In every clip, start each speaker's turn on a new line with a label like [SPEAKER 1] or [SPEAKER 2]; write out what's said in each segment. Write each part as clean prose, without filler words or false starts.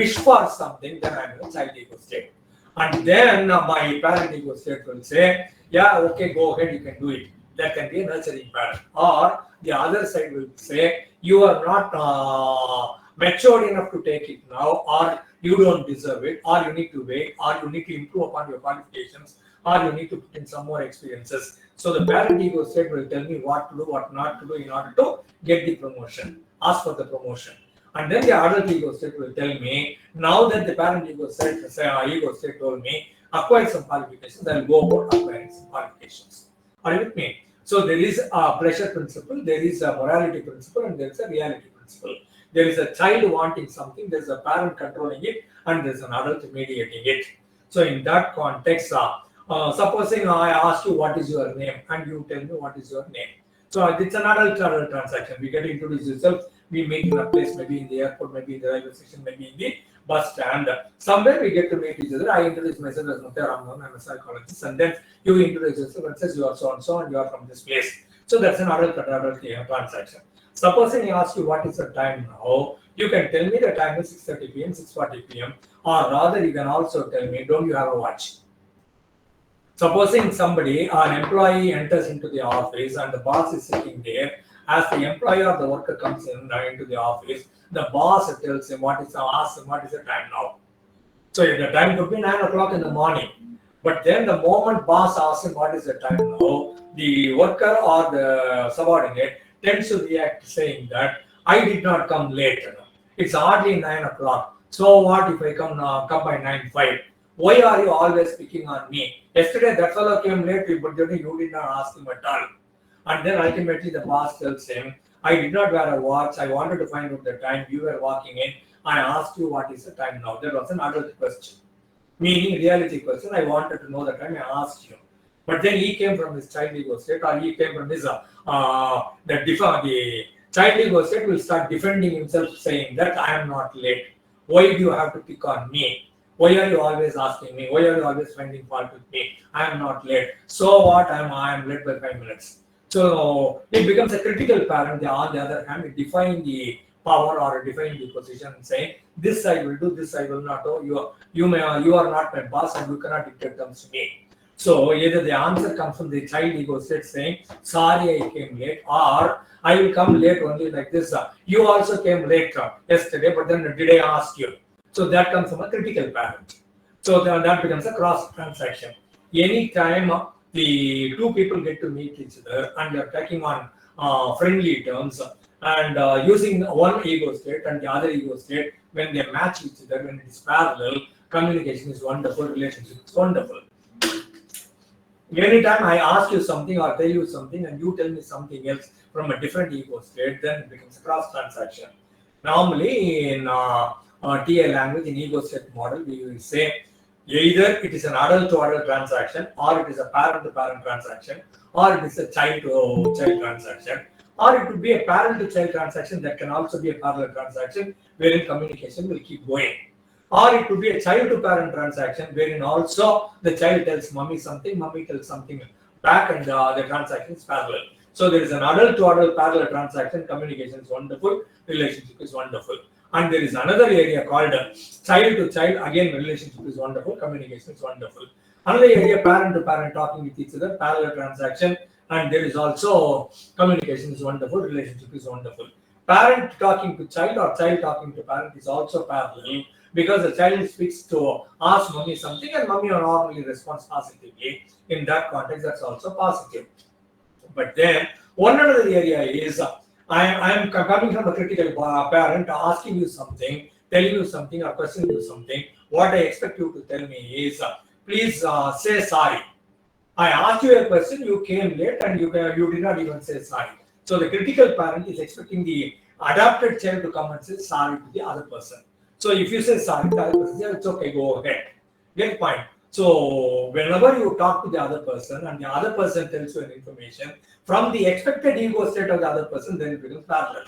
[SPEAKER 1] wish for something, then I'm in a child ego state. And then my parent ego state will say, yeah, okay, go ahead, you can do it. That can be a nurturing parent. Or the other side will say, you are not matured enough to take it now, or you don't deserve it, or you need to wait, or you need to improve upon your qualifications, or you need to put in some more experiences. So the parent ego state will tell me what to do, what not to do in order to get the promotion, ask for the promotion. And then the adult ego state will tell me, now that the parent ego state told me, acquire some qualifications, I'll go about acquiring some qualifications. Are you with me? So there is a pressure principle, there is a morality principle, and there is a reality principle. There is a child wanting something, there is a parent controlling it, and there is an adult mediating it. So in that context, supposing I ask you what is your name, and you tell me what is your name. So it's an adult transaction. We get to introduce yourself. We meet in a place, maybe in the airport, maybe in the railway station, maybe in the bus stand. Somewhere we get to meet each other. I introduce myself as Mutharam, I'm a psychologist, and then you introduce yourself and says you are so and so, and you are from this place. So that's an adult transaction. Supposing I ask you what is the time now, you can tell me the time is 6:30 p.m., 6:40 p.m., or rather you can also tell me, don't you have a watch? Supposing somebody, an employee enters into the office and the boss is sitting there. As the employee or the worker comes into the office, the boss tells him asks him what is the time now. So the time could be 9 o'clock in the morning. But then the moment boss asks him what is the time now, the worker or the subordinate tends to react saying that I did not come late. It's hardly 9 o'clock. So what if I come by 9:05? Why are you always picking on me? Yesterday that fellow came late, but you did not ask him at all. And then ultimately the boss tells him, I did not wear a watch. I wanted to find out the time you were walking in. I asked you what is the time now. That was an adult question. Meaning reality question. I wanted to know the time. I asked you. But then he came from his child ego state, or he came from his the child ego state will start defending himself, saying that I am not late. Why do you have to pick on me? Why are you always asking me? Why are you always finding fault with me? I am not late. So what? I am late by 5 minutes. So it becomes a critical parent. On the other hand, it defines the power or define the position and saying, this I will do, this I will not do. You are not my boss and you cannot dictate terms to me. So either the answer comes from the child ego state saying, sorry, I came late, or I will come late only like this. You also came late yesterday, but then did I ask you? So that comes from a critical parent. So that becomes a cross transaction. Anytime the two people get to meet each other and they are talking on friendly terms and using one ego state and the other ego state, when they match each other, when it is parallel, communication is wonderful, relationship is wonderful. Anytime I ask you something or tell you something and you tell me something else from a different ego state, then it becomes a cross transaction. Normally in TA language, in ego state model, we will say either it is an adult to adult transaction, or it is a parent to parent transaction, or it is a child to child transaction, or it could be a parent to child transaction that can also be a parallel transaction wherein communication will keep going. Or it could be a child to parent transaction wherein also the child tells mommy something, mommy tells something back, and the transaction is parallel. So there is an adult to adult parallel transaction, communication is wonderful, relationship is wonderful. And there is another area called child to child, again relationship is wonderful, communication is wonderful. Another area, parent to parent talking with each other, parallel transaction, and there is also communication is wonderful, relationship is wonderful. Parent talking to child or child talking to parent is also parallel, because the child speaks to ask mommy something and mommy normally responds positively. In that context, that's also positive. But then one another area is I am coming from a critical parent asking you something, telling you something or questioning you something. What I expect you to tell me is please say sorry. I asked you a question, you came late and you did not even say sorry. So the critical parent is expecting the adopted child to come and say sorry to the other person. So if you say sorry, the other person says, it's okay, go ahead. Get point. So whenever you talk to the other person and the other person tells you an information, from the expected ego state of the other person, then it becomes parallel.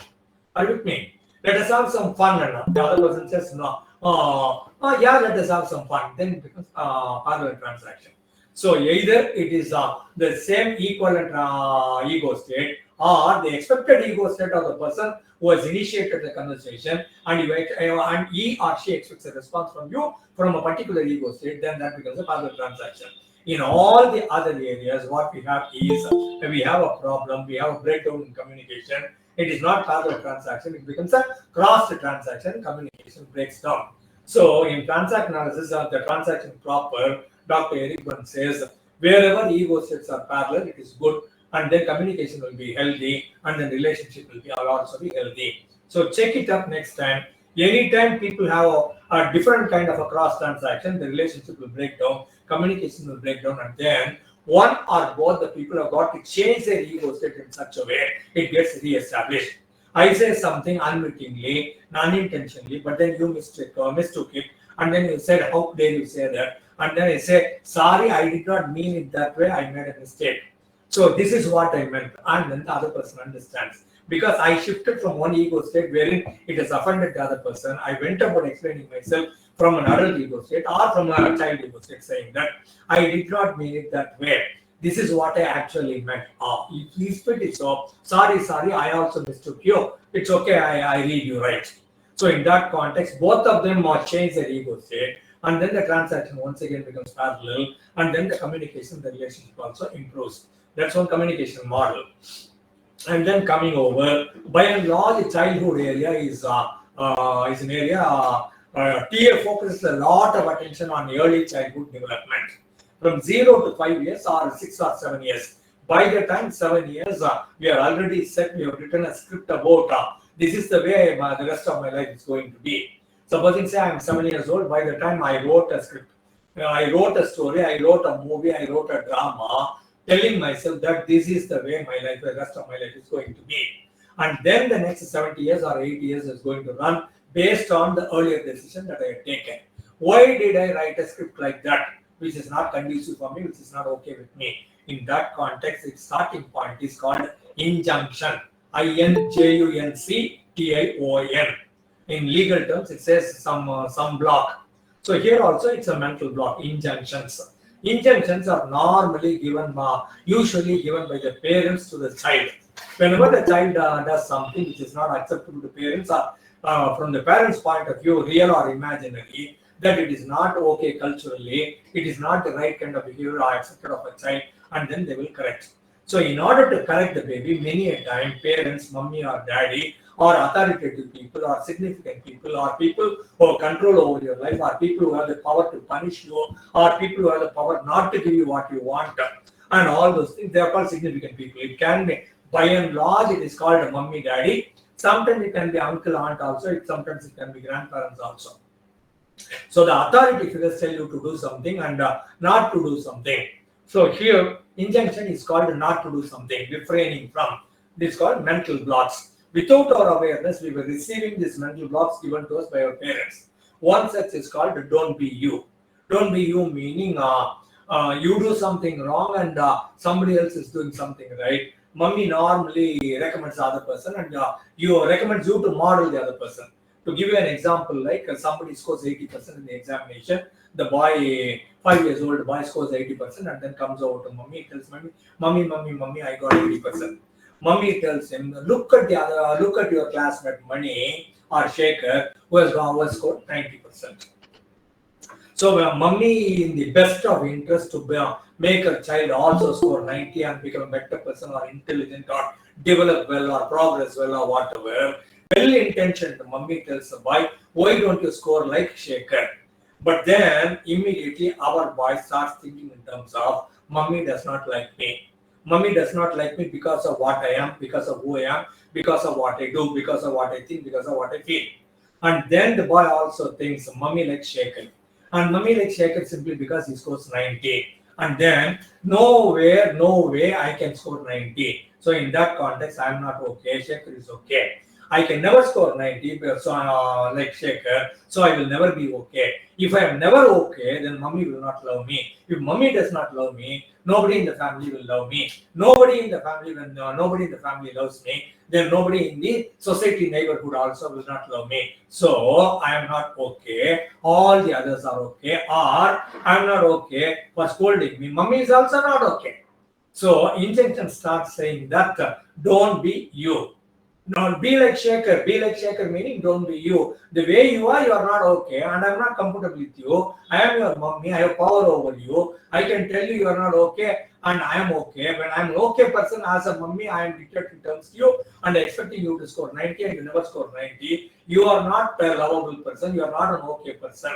[SPEAKER 1] Are you with me? Let us have some fun. And the other person says, no. Yeah, let us have some fun. Then it becomes parallel transaction. So either it is the same equivalent ego state, or the expected ego state of the person who has initiated the conversation, and he or she expects a response from you from a particular ego state, then that becomes a parallel transaction. In all the other areas, what we have is we have a problem, we have a breakdown in communication. It is not parallel transaction, it becomes a cross transaction, communication breaks down. So in transaction analysis of the transaction proper, Dr. Erickson says, wherever ego states are parallel, it is good, and then communication will be healthy, and then relationship will also be healthy. So check it up next time. Anytime people have a different kind of a cross transaction, the relationship will break down, communication will break down, and then one or both the people have got to change their ego state in such a way it gets re-established. I say something unwittingly, unintentionally, but then you mistook it, and then you said, how dare you say that? And then I say, sorry, I did not mean it that way, I made a mistake. So this is what I meant, and then the other person understands. Because I shifted from one ego state wherein it has offended the other person, I went about explaining myself from an adult ego state or from a child ego state, saying that I did not mean it that way. This is what I actually meant. If it is so, sorry, I also mistook you. It's okay, I read you right. So in that context, both of them must change their ego state, and then the transaction once again becomes parallel, and then the communication, the relationship also improves. That's one communication model. And then coming over, by and large, the childhood area is an area TA focuses a lot of attention on early childhood development, from 0 to 5 years or 6 or 7 years. By the time 7 years, we are already set. We have written a script about this is the way the rest of my life is going to be. Supposing say I am 7 years old. By the time I wrote a script, I wrote a story, I wrote a movie, I wrote a drama, telling myself that this is the way my life, the rest of my life is going to be. And then the next 70 years or 80 years is going to run based on the earlier decision that I have taken. Why did I write a script like that, which is not conducive for me, which is not okay with me? In that context, its starting point is called injunction. INJUNCTION. In legal terms, it says some block. So here also it's a mental block, injunctions. Injunctions are normally given, usually given by the parents to the child. Whenever the child does something which is not acceptable to parents, or from the parents' point of view, real or imaginary, that it is not okay culturally, it is not the right kind of behavior or accepted of a child, and then they will correct. So in order to correct the baby, many a time parents, mommy or daddy, or authoritative people, or significant people, or people who have control over your life, or people who have the power to punish you, or people who have the power not to give you what you want, and all those things, they are called significant people. It can be, by and large, it is called a mummy, daddy. Sometimes it can be uncle, aunt also. Sometimes it can be grandparents also. So the authority figures tell you to do something and not to do something. So here, injunction is called not to do something, refraining from. This is called mental blocks. Without our awareness, we were receiving these mental blocks given to us by our parents. One such is called don't be you. Don't be you meaning you do something wrong and somebody else is doing something right. Mummy normally recommends the other person and you recommends you to model the other person. To give you an example, like somebody scores 80% in the examination, the boy, 5 years old boy scores 80% and then comes over to mommy, tells mommy, I got 80%. Mommy tells him, look at your classmate Mani or Shaker who has scored 90%. So mummy, in the best of interest to make her child also score 90 and become a better person or intelligent or develop well or progress well or whatever, well-intentioned mummy tells the boy, why don't you score like Shaker? But then immediately our boy starts thinking in terms of, mummy does not like me. Mummy does not like me because of what I am, because of who I am, because of what I do, because of what I think, because of what I feel. And then the boy also thinks, mummy likes Shaker. And mummy likes Shaker simply because he scores 90. And then, no way I can score 90. So in that context, I am not okay. Shaker is okay. I can never score 90 like Shaker, so I will never be okay. If I am never okay, then mummy will not love me. If mummy does not love me, nobody in the family will love me. Nobody in the family loves me, then nobody in the society neighborhood also will not love me. So I am not okay. All the others are okay, or I am not okay for scolding me. Mummy is also not okay. So injunction starts saying that don't be you. Don't be like Shaker. Be like Shaker meaning don't be you. The way you are not okay, and I'm not comfortable with you. I am your mommy. I have power over you. I can tell you are not okay, and I am okay. When I'm an okay person as a mommy, I am dictating terms to you and expecting you to score 90, and you never score 90. You are not a lovable person. You are not an okay person.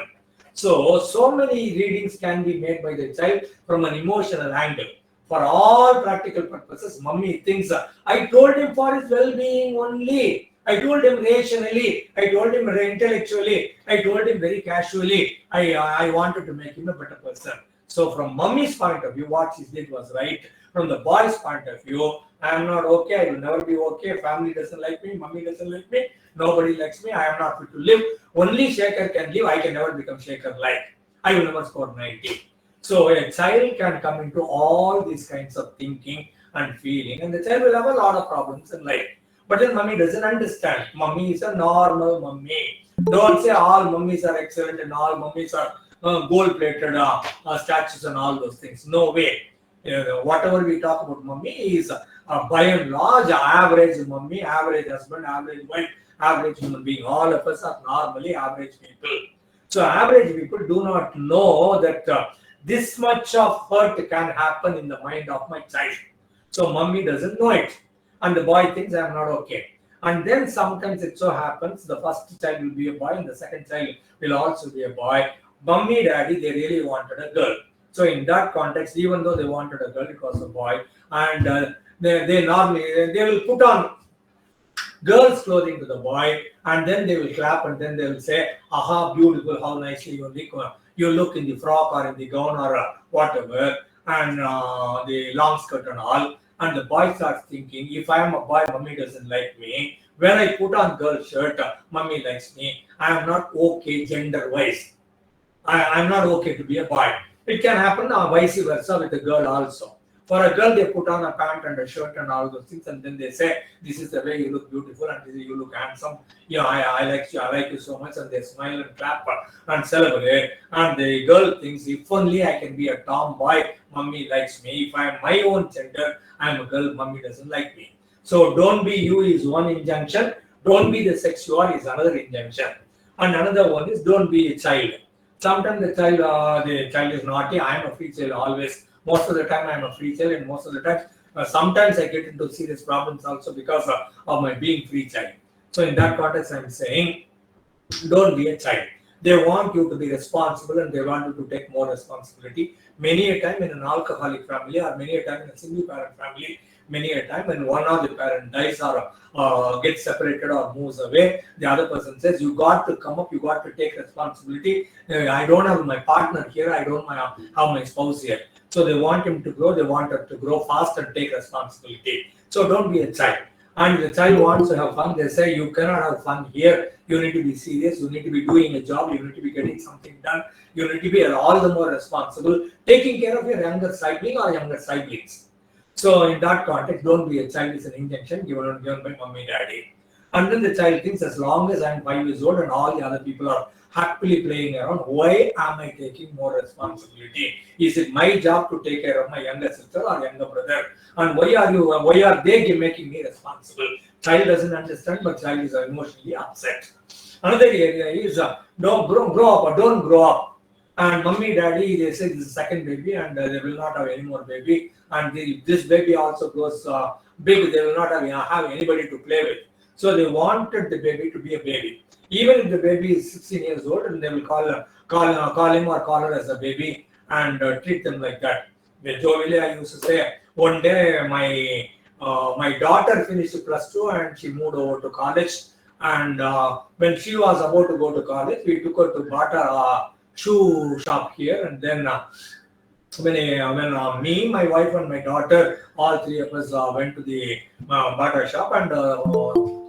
[SPEAKER 1] So many readings can be made by the child from an emotional angle. For all practical purposes, mummy thinks, I told him for his well-being only. I told him rationally. I told him intellectually. I told him very casually. I wanted to make him a better person. So from mummy's point of view, what she did was right. From the boy's point of view, I am not okay. I will never be okay. Family doesn't like me. Mummy doesn't like me. Nobody likes me. I am not fit to live. Only Shaker can live. I can never become Shaker-like. I will never score 90. So a child can come into all these kinds of thinking and feeling, and the child will have a lot of problems in life. But then mummy doesn't understand. Mummy is a normal mummy. Don't say all mummies are excellent and all mummies are gold-plated statues and all those things. No way. Whatever we talk about mummy is by and large average mummy, average husband, average wife, average human being. All of us are normally average people. So average people do not know that this much of hurt can happen in the mind of my child. So mummy doesn't know it. And the boy thinks I am not okay. And then sometimes it so happens the first child will be a boy and the second child will also be a boy. Mummy, daddy, they really wanted a girl. So in that context, even though they wanted a girl, it was a boy. And they normally, they will put on girls' clothing to the boy, and then they will clap, and then they will say, aha, beautiful, how nicely you look in the frock or in the gown or whatever, and the long skirt and all. And the boy starts thinking, if I am a boy, mummy doesn't like me. When I put on girl shirt, mummy likes me. I am not okay gender-wise. I'm not okay to be a boy. It can happen vice versa with a girl also. For a girl, they put on a pant and a shirt and all those things, and then they say, "This is the way you look beautiful and you look handsome. Yeah, I like you so much." And they smile and clap and celebrate. And the girl thinks, "If only I can be a tomboy, mummy likes me. If I am my own gender, I am a girl, mummy doesn't like me." So, "Don't be you" is one injunction. "Don't be the sex you are" is another injunction. And another one is, "Don't be a child." Sometimes the child is naughty. I am a free child always. Most of the time I am a free child, and most of the time, sometimes I get into serious problems also because of my being free child. So in that context, I am saying, don't be a child. They want you to be responsible and they want you to take more responsibility. Many a time in an alcoholic family, or many a time in a single parent family, many a time when one of the parent dies or gets separated or moves away, the other person says, you got to come up, you got to take responsibility. I don't have my partner here, I don't have my spouse here. So they want him to grow, they want her to grow fast and take responsibility. So don't be a child. And the child wants to have fun, they say you cannot have fun here. You need to be serious, you need to be doing a job, you need to be getting something done, you need to be all the more responsible, taking care of your younger sibling or younger siblings. So in that context, don't be a child is an injunction given by mommy, daddy. And then the child thinks, as long as I'm 5 years old and all the other people are happily playing around, why am I taking more responsibility? Is it my job to take care of my younger sister or younger brother? And why are they making me responsible? Child doesn't understand, but child is emotionally upset. Another area is don't grow up. Don't grow up. And mummy, daddy, they say this is second baby, and they will not have any more baby. And this baby also grows big. They will not have anybody to play with. So they wanted the baby to be a baby. Even if the baby is 16 years old, and they will call him or call her as a baby and treat them like that. With jovially, I used to say, one day my daughter finished +2 and she moved over to college. And when she was about to go to college, we took her to Bata shoe shop here. And then when me, my wife, and my daughter, all three of us went to the Bata shop, and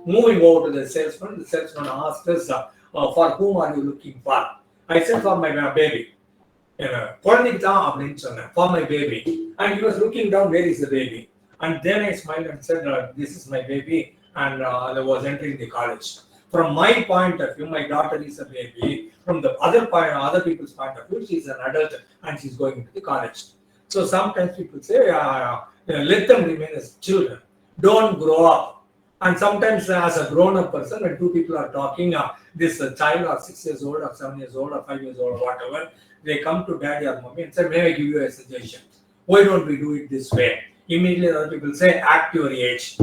[SPEAKER 1] moving over to the salesman asked us, for whom are you looking for? I said, for my baby. For my baby. And he was looking down, where is the baby? And then I smiled and said, this is my baby, and I was entering the college. From my point of view, my daughter is a baby. From the other people's point of view, she's an adult and she's going to the college. So sometimes people say, Let them remain as children. Don't grow up. And sometimes, as a grown-up person, when two people are talking, this child or 6 years old or 7 years old or 5 years old or whatever, they come to daddy or mommy and say, "May I give you a suggestion? Why don't we do it this way?" Immediately, other people say, "Act your age.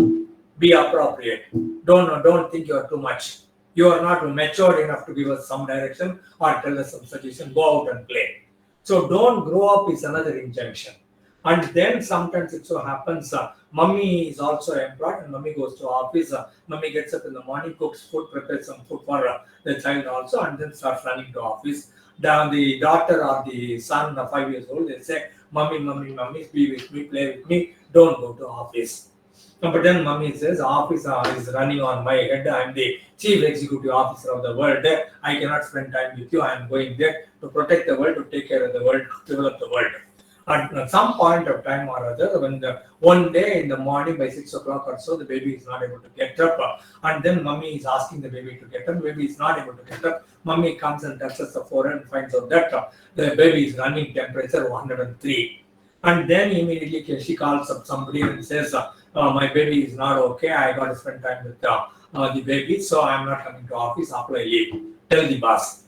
[SPEAKER 1] Be appropriate. Don't think you are too much. You are not matured enough to give us some direction or tell us some suggestion. Go out and play." So don't grow up is another injunction. And then sometimes it so happens, mummy is also employed and mummy goes to office. Mummy gets up in the morning, cooks food, prepares some food for the child also, and then starts running to office. The daughter or the son, 5 years old, they say, "Mummy, be with me, play with me, don't go to office." But then mummy says, "Office is running on my head. I am the chief executive officer of the world. I cannot spend time with you. I am going there to protect the world, to take care of the world, to develop the world." And at some point of time or other, when one day in the morning by 6 o'clock or so, the baby is not able to get up, and then mummy is asking the baby to get up. Baby is not able to get up. Mummy comes and touches the forehead and finds out that the baby is running temperature 103. And then immediately she calls up somebody and says, "My baby is not okay. I got to spend time with the baby, so I'm not coming to office. Apply leave. Tell the boss."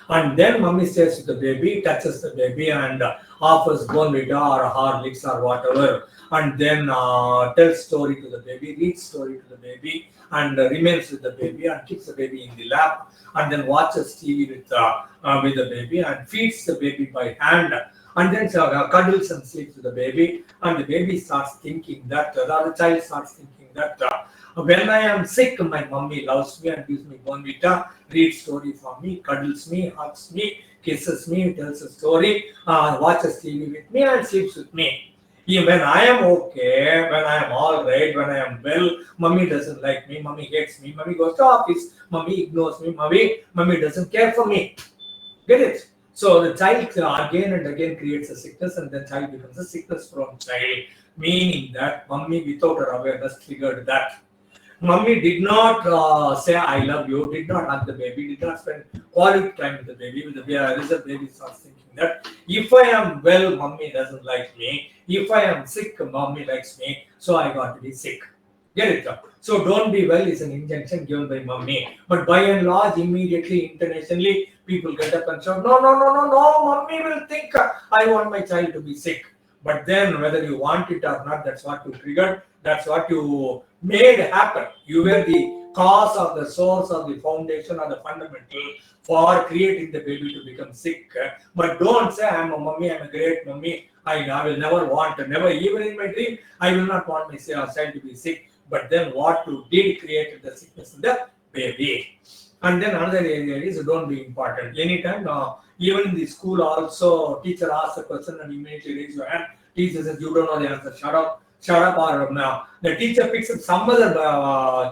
[SPEAKER 1] And then mummy stays with the baby, touches the baby, and offers bonvita or Horlicks or whatever, and then tells story to the baby, reads story to the baby, and remains with the baby and keeps the baby in the lap, and then watches TV with the baby and feeds the baby by hand, and then cuddles and sleeps with the baby, and the baby starts thinking that the child starts thinking that. When I am sick, my mummy loves me and gives me bonvita, reads story for me, cuddles me, hugs me, kisses me, tells a story, watches TV with me and sleeps with me. Even when I am okay, when I am all right, when I am well, mummy doesn't like me, mummy hates me, mummy goes to office, mummy ignores me, mummy doesn't care for me. Get it? So the child again and again creates a sickness, and the child becomes a sickness-prone child, meaning that mummy without her awareness triggered that. Mummy did not say "I love you," did not hug the baby, did not spend quality time with the baby. With the baby starts thinking that if I am well, mummy doesn't like me. If I am sick, mummy likes me. So I got to be sick. Get it? So don't be well is an injunction given by mummy. But by and large, immediately, internationally, people get up and shout, "No, mummy will think I want my child to be sick." But then whether you want it or not, that's what you triggered. That's what you made happen. You were the cause of the source of the foundation or the fundamental for creating the baby to become sick. But don't say, "I'm a mummy, I'm a great mummy. I will never want, never, even in my dream, I will not want my child to be sick." But then what you did created the sickness in the baby. And then another area is don't be important. Anytime, even in the school also, teacher asks a question and immediately raise your hand. Teacher says, "You don't know the answer, shut up, or the teacher picks up some other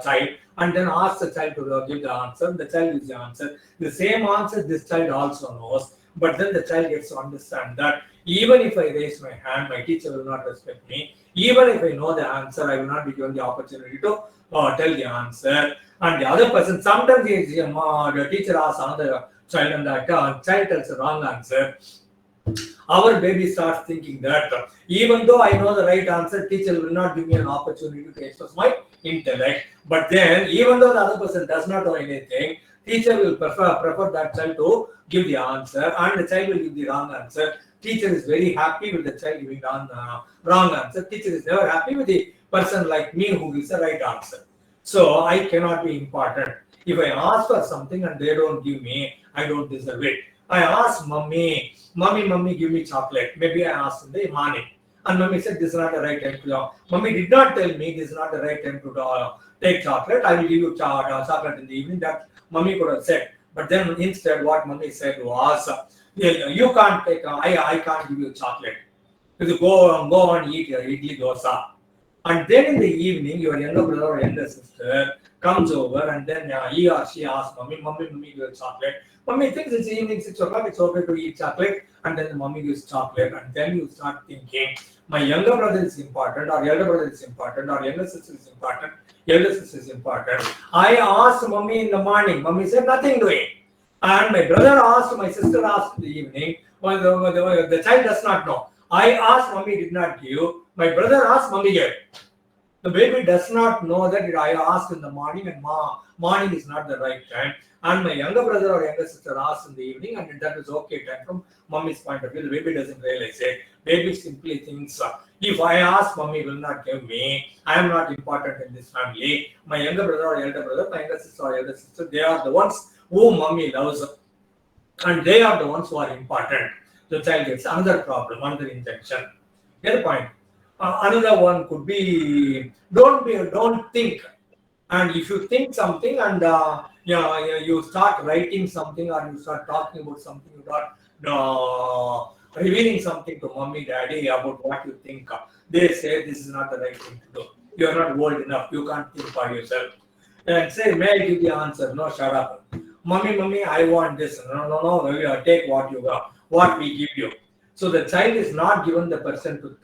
[SPEAKER 1] child and then asks the child to give the answer. The child gives the answer. The same answer this child also knows, but then the child gets to understand that even if I raise my hand, my teacher will not respect me. Even if I know the answer, I will not be given the opportunity to tell the answer." And the other person, sometimes the teacher asks another child and that child tells the wrong answer. Our baby starts thinking that even though I know the right answer, teacher will not give me an opportunity to express my intellect. But then, even though the other person does not know anything, teacher will prefer that child to give the answer, and the child will give the wrong answer. Teacher is very happy with the child giving wrong answer. Teacher is never happy with the person like me who gives the right answer. So I cannot be important. If I ask for something and they don't give me, I don't deserve it. I asked mummy, give me chocolate. Maybe I asked in the morning. And mummy said, "This is not the right time to." Mummy did not tell me this is not the right time to take chocolate. I will give you chocolate in the evening. That mummy could have said. But then instead, what mummy said was, "You can't take, I can't give you chocolate. You go and eat your idli dosa." And then in the evening, your younger brother or younger sister comes over and then he or she asks mummy, give you chocolate. Mummy thinks it's evening 6 o'clock, it's okay to eat chocolate, and then the mummy gives chocolate, and then you start thinking, my younger brother is important, or elder brother is important, or younger sister is important, elder sister is important. I asked mummy in the morning, mummy said nothing doing. And my brother asked, my sister asked in the evening, well, the child does not know. I asked, mommy did not give. My brother asked, mommy gave. The baby does not know that I asked in the morning and morning is not the right time. And my younger brother or younger sister asked in the evening, and that is okay time from mommy's point of view. The baby doesn't realize it. Baby simply thinks, if I ask, mommy will not give me. I am not important in this family. My younger brother or elder brother, my younger sister or elder sister, they are the ones whom mommy loves, and they are the ones who are important. The child gets another problem, another injection. Get the point? Another one could be don't think. And if you think something and you start writing something or you start talking about something, you start revealing something to mommy, daddy about what you think. They say this is not the right thing to do. You are not old enough. You can't think for yourself. And say, may I give the answer? No, shut up. Mommy, I want this. No, take what you got, what we give you. So the child is not given the person to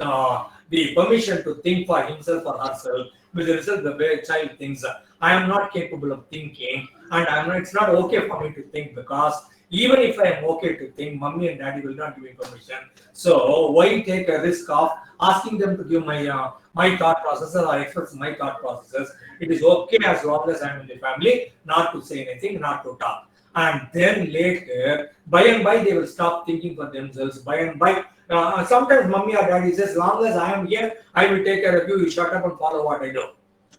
[SPEAKER 1] the permission to think for himself or herself. With the result, the child thinks, I am not capable of thinking, and it's not okay for me to think, because even if I am okay to think, mommy and daddy will not give me permission. So why take a risk of asking them to give my thought processes or express my thought processes? It is okay as long as I am in the family, not to say anything, not to talk. And then later, by and by, they will stop thinking for themselves. By and by, sometimes mommy or daddy says, as long as I am here, I will take care of you. You shut up and follow what I do.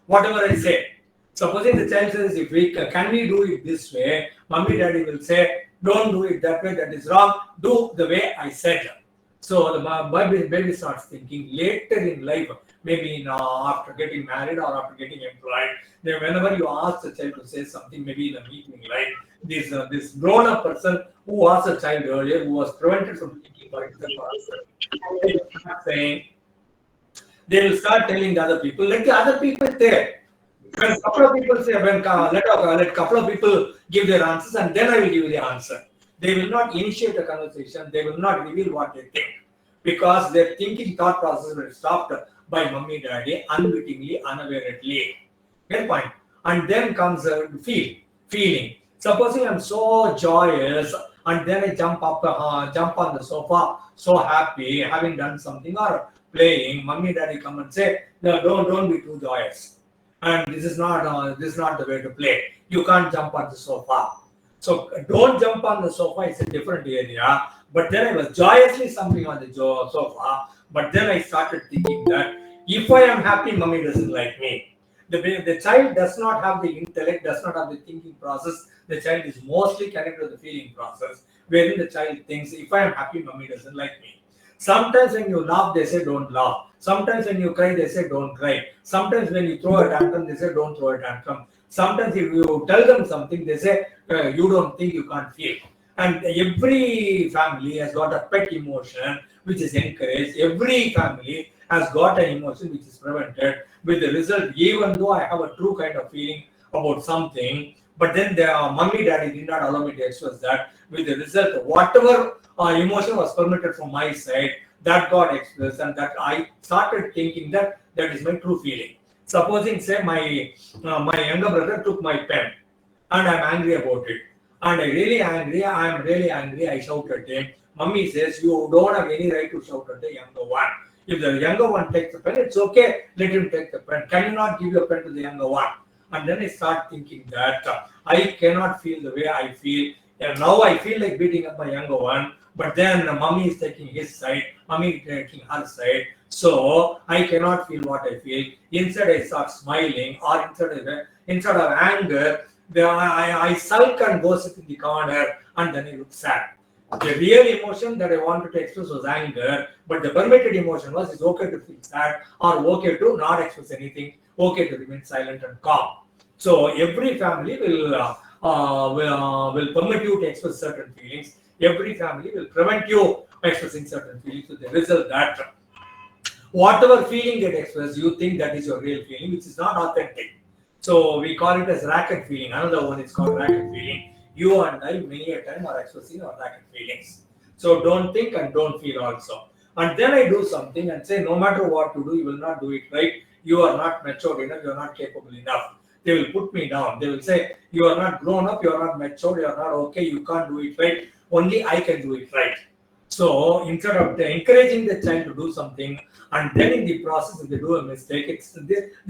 [SPEAKER 1] Whatever I say. Supposing the child says, if we can we do it this way, mommy, daddy will say, don't do it that way. That is wrong. Do the way I said. So the baby starts thinking later in life, maybe after getting married or after getting employed. Then whenever you ask the child to say something, maybe in a meeting, like this grown-up person who asked a child earlier, who was prevented from thinking for himself or herself, they will start telling the other people, let the other people say. When a couple of people say, let couple of people give their answers and then I will give the answer. They will not initiate a conversation. They will not reveal what they think, because their thinking thought process will stop by mommy, daddy, unwittingly, unawarely. Get point? And then comes feeling. Supposing I'm so joyous and then I jump on the sofa, so happy, having done something or playing. Mommy, daddy come and say, no, don't be too joyous. And this is not the way to play. You can't jump on the sofa. So don't jump on the sofa. It's a different area. But then I was joyously jumping on the sofa. But then I started thinking that if I am happy, mommy doesn't like me. The child does not have the intellect, does not have the thinking process. The child is mostly connected to the feeling process, wherein the child thinks, if I am happy, mommy doesn't like me. Sometimes when you laugh, they say don't laugh. Sometimes when you cry, they say don't cry. Sometimes when you throw a tantrum, they say don't throw a tantrum. Sometimes if you tell them something, they say you don't think, you can't feel. And every family has got a pet emotion which is encouraged. Every family has got an emotion which is prevented. With the result, even though I have a true kind of feeling about something, but then the mommy, daddy did not allow me to express that. With the result, whatever emotion was permitted from my side, that got expressed, and that I started thinking that is my true feeling. Supposing, say, my younger brother took my pen, and I'm angry about it, and I am really angry. I shout at him. Mommy says, you don't have any right to shout at the younger one. If the younger one takes the pen, it's okay. Let him take the pen. Can you not give your pen to the younger one? And then I start thinking that I cannot feel the way I feel. And now I feel like beating up my younger one. But then mommy is taking his side, mommy is taking her side. So I cannot feel what I feel. Instead, I start smiling, or instead of anger, I sulk and go sit in the corner, and then I look sad. The real emotion that I wanted to express was anger, but the permitted emotion was it's okay to feel sad, or okay to not express anything, okay to remain silent and calm. So every family will permit you to express certain feelings. Every family will prevent you expressing certain feelings, with the result that whatever feeling get expressed, you think that is your real feeling, which is not authentic. So we call it as racket feeling. Another one is called racket feeling. You and I many a time are expressing our racket feelings. So don't think and don't feel also. And then I do something and say, no matter what you do, you will not do it right. You are not matured enough. You are not capable enough. They will put me down. They will say, you are not grown up. You are not matured. You are not okay. You can't do it right. Only I can do it right. So instead of encouraging the child to do something, and then in the process, if they do a mistake,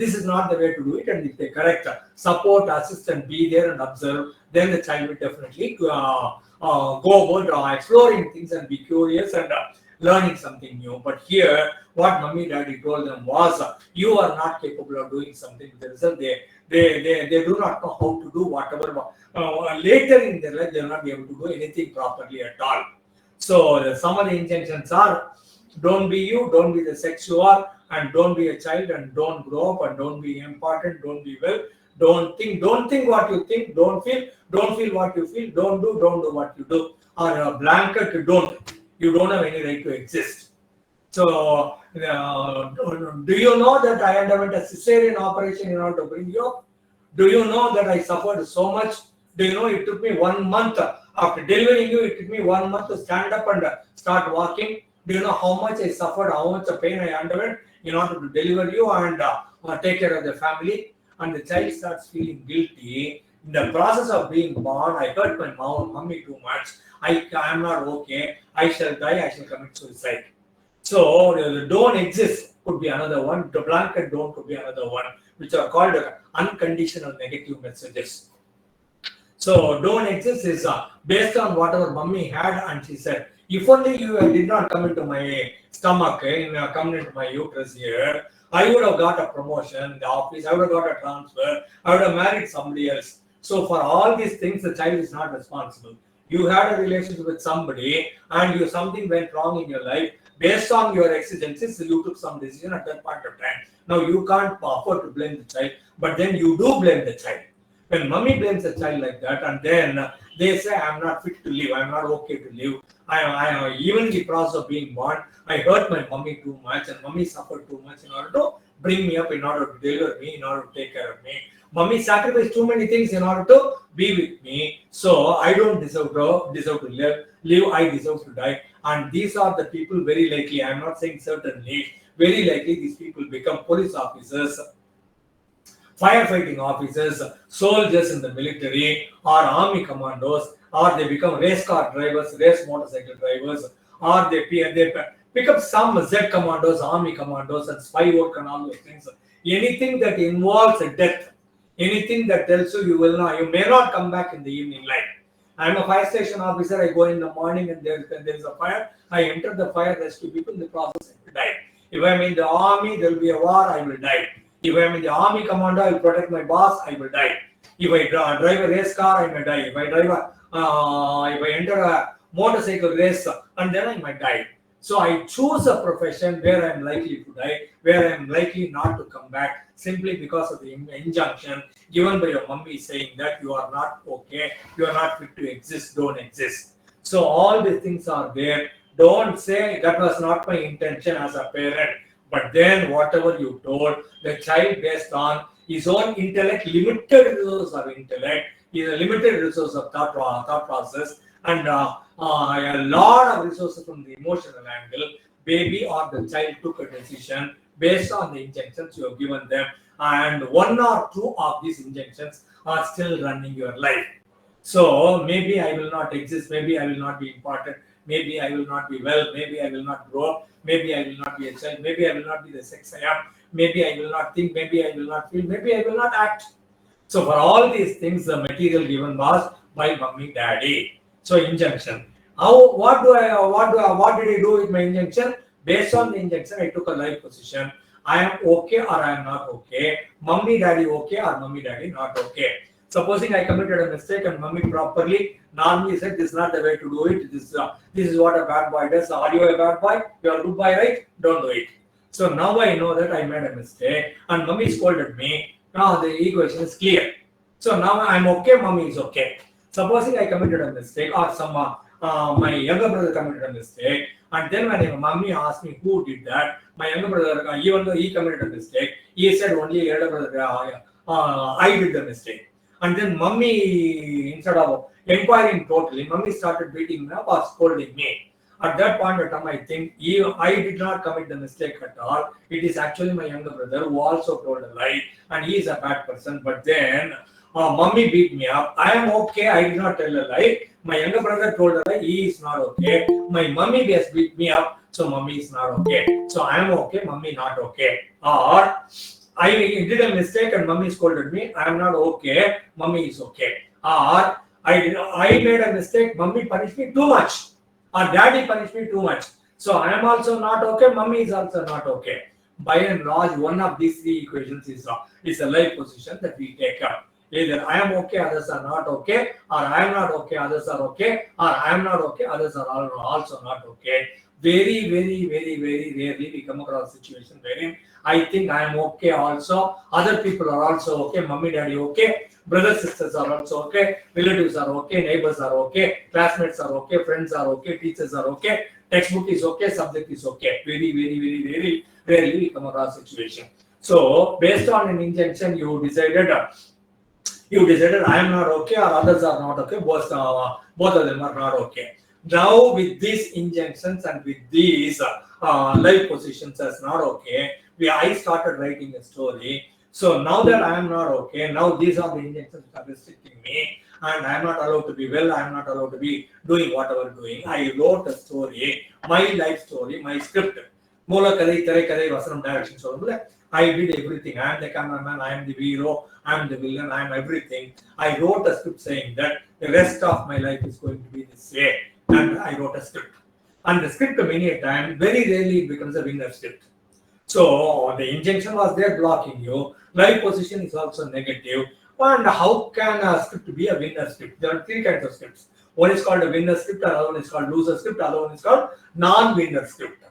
[SPEAKER 1] this is not the way to do it. And if they correct, support, assist, and be there and observe, then the child will definitely go about exploring things and be curious and learning something new. But here, what mommy daddy told them was, you are not capable of doing something. The result, they do not know how to do whatever. Later in their life, they will not be able to do anything properly at all. So some of the injunctions are, don't be you, don't be the sex you are, and don't be a child, and don't grow up, and don't be important, don't be well, don't think what you think, don't feel what you feel, don't do what you do, or a blanket you don't have any right to exist. So do you know that I underwent a cesarean operation in order to bring you up? Do you know that I suffered so much? Do you know it took me 1 month after delivering you? It took me 1 month to stand up and start walking. Do you know how much I suffered, how much pain I underwent in order to deliver you and take care of the family? And the child starts feeling guilty. In the process of being born, I hurt my mommy too much. I am not okay. I shall die. I shall commit suicide. So the don't exist could be another one. The blanket don't could be another one, which are called unconditional negative messages. So don't exist is based on whatever mummy had, and she said, if only you did not come into my stomach, come into my uterus here, I would have got a promotion in the office, I would have got a transfer, I would have married somebody else. So for all these things, the child is not responsible. You had a relationship with somebody and something went wrong in your life. Based on your exigencies, you took some decision at that point of time. Now you can't afford to blame the child, but then you do blame the child. When mommy blames a child like that, and then they say, I'm not fit to live, I'm not okay to live. I even in the process of being born, I hurt my mommy too much, and mommy suffered too much in order to bring me up, in order to deliver me, in order to take care of me. Mommy sacrificed too many things in order to be with me, so I don't deserve to live, I deserve to die. And these are the people very likely, I'm not saying certainly, very likely these people become police officers, firefighting officers, soldiers in the military, or army commandos, or they become race car drivers, race motorcycle drivers, or they pick up some Z commandos, army commandos, and spy work and all those things. Anything that involves a death, anything that tells you you may not come back in the evening light. I'm a fire station officer. I go in the morning and there is a fire. I enter the fire, rescue people in the process, I will die. If I'm in the army, there will be a war, I will die. If I'm in the army commando, I will protect my boss, I will die. If I drive a race car, I may die. If I enter a motorcycle race, and then I might die. So I choose a profession where I'm likely to die, where I'm likely not to come back, simply because of the injunction given by your mummy saying that you are not okay, you are not fit to exist, don't exist. So all these things are there. Don't say that was not my intention as a parent. But then whatever you told the child based on his own intellect, limited resource of intellect, is a limited resource of thought process, and a lot of resources from the emotional angle, baby or the child took a decision based on the injunctions you have given them, and one or two of these injunctions are still running your life. So maybe I will not exist, maybe I will not be important, maybe I will not be well, maybe I will not grow up, maybe I will not be a child, maybe I will not be the sex I am, maybe I will not think, maybe I will not feel, maybe I will not act. So for all these things, the material given was by mummy, daddy. So injunction. What did I do with my injunction? Based on the injunction, I took a life position. I am okay or I am not okay. Mummy, daddy okay or mummy, daddy not okay. Supposing I committed a mistake and mummy properly normally said this is not the way to do it. This is what a bad boy does. Are you a bad boy? You are a good boy, right? Don't do it. So now I know that I made a mistake and mummy scolded me. Now the equation is clear. So now I'm okay, mummy is okay. Supposing I committed a mistake or my younger brother committed a mistake, and then when mummy asked me who did that, my younger brother, even though he committed a mistake, he said only elder brother, I did the mistake. And then mummy, instead of inquiring totally, mummy started beating me up or scolding me. At that point of time, I think I did not commit the mistake at all. It is actually my younger brother who also told a lie, and he is a bad person. But then mummy beat me up. I am okay. I did not tell a lie. My younger brother told her that he is not okay. My mummy has beat me up, so mummy is not okay. So I am okay, mummy not okay. Or I did a mistake and mummy scolded me. I am not okay, mummy is okay. Or I made a mistake, mummy punished me too much. Or daddy punished me too much. So I am also not okay, mummy is also not okay. By and large, one of these three equations is a life position that we take up. Either I am okay, others are not okay, or I am not okay, others are okay, or I am not okay, others are also not okay. Very, very, very, very rarely we come across a situation wherein I think I am okay also, other people are also okay, mummy, daddy okay, brothers, sisters are also okay, relatives are okay, neighbors are okay, classmates are okay, friends are okay, teachers are okay, textbook is okay, subject is okay. Very, very, very, very rarely we come across a situation. So, based on an injunction, you decided I am not okay or others are not okay, both of them are not okay. Now with these injunctions and with these life positions as not okay, I started writing a story. So now that I am not okay, now these are the injunctions that are restricting me and I am not allowed to be well, I am not allowed to be doing whatever doing. I wrote a story, my life story, my script. Mola Kadai, Tere Kadai, Vasanam direction. So I did everything. I am the cameraman, I am the hero, I am the villain, I am everything. I wrote a script saying that the rest of my life is going to be this way. And I wrote a script. And the script, many a time, very rarely it becomes a winner script. So the injunction was there blocking you. Life position is also negative. And how can a script be a winner script? There are three kinds of scripts. One is called a winner script, another one is called loser script, another one is called non-winner script.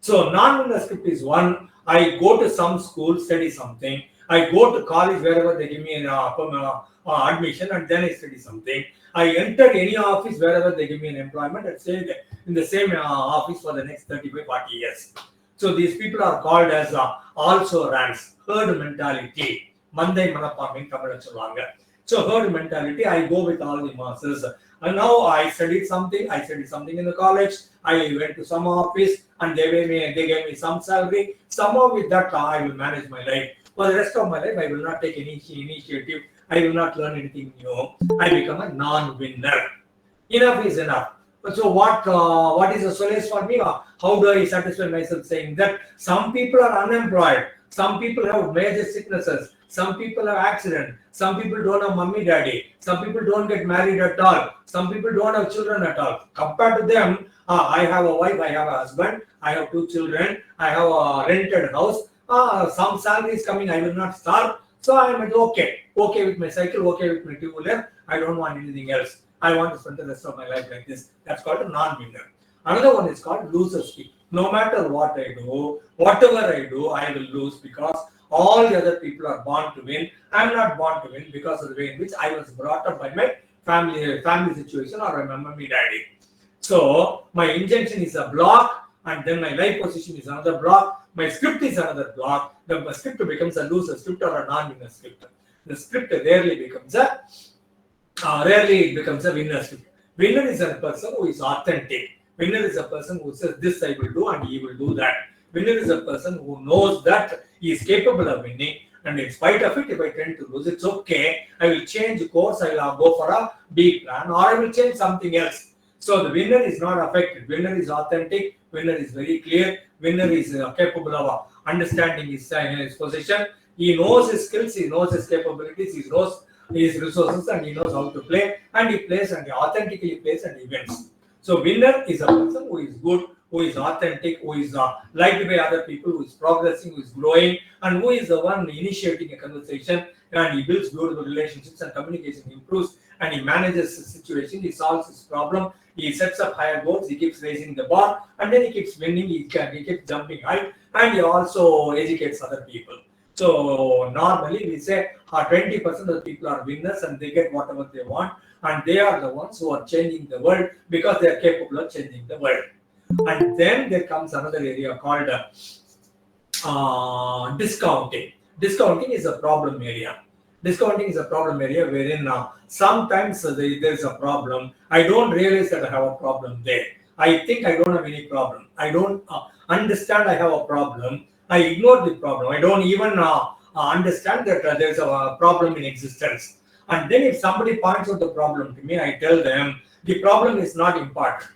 [SPEAKER 1] So non-winner script is one. I go to some school, study something. I go to college wherever they give me an admission, and then I study something. I enter any office wherever they give me an employment and stay in the same office for the next 35, 40 years. So these people are called as also ranks, herd mentality. Mandai Manapam in Tamil Solanga. So herd mentality, I go with all the masses. And now I studied something in the college, I went to some office and they gave me some salary. Somehow with that I will manage my life. For the rest of my life, I will not take any initiative. I will not learn anything new. I become a non-winner. Enough is enough. So what is a solace for me? How do I satisfy myself saying that some people are unemployed, some people have major sicknesses, some people have accident, some people don't have mummy daddy, some people don't get married at all, some people don't have children at all. Compared to them, I have a wife, I have a husband, I have 2 children, I have a rented house, some salary is coming, I will not starve. So I am okay with my cycle, okay with my two-wheeler. I don't want anything else. I want to spend the rest of my life like this. That's called a non-winner. Another one is called loser speak. No matter what I do, whatever I do, I will lose because all the other people are born to win. I'm not born to win because of the way in which I was brought up by my family situation or my mummy daddy. So my injunction is a block, and then my life position is another block. My script is another block. The script becomes a loser script or a non-winner script. The script rarely becomes a winner script. Winner is a person who is authentic. Winner is a person who says this I will do and he will do that. Winner is a person who knows that he is capable of winning, and in spite of it, if I tend to lose, it's okay. I will change course. I will go for a B plan, or I will change something else. So the winner is not affected. Winner is authentic. Winner is very clear. Winner is capable of understanding his position. He knows his skills. He knows his capabilities. He knows his resources, and he knows how to play. And he plays, and he authentically plays, and he wins. So winner is a person who is good, who is authentic, who is liked by other people, who is progressing, who is growing, and who is the one initiating a conversation, and he builds beautiful relationships and communication improves, and he manages the situation, he solves his problem, he sets up higher goals, he keeps raising the bar, and then he keeps winning, he keeps jumping high, and he also educates other people. So normally we say 20% of the people are winners and they get whatever they want, and they are the ones who are changing the world because they are capable of changing the world. And then there comes another area called discounting. Discounting is a problem area. Discounting is a problem area wherein sometimes there is a problem. I don't realize that I have a problem there. I think I don't have any problem. I don't understand I have a problem. I ignore the problem. I don't even understand that there is a problem in existence. And then if somebody points out the problem to me, I tell them, the problem is not important.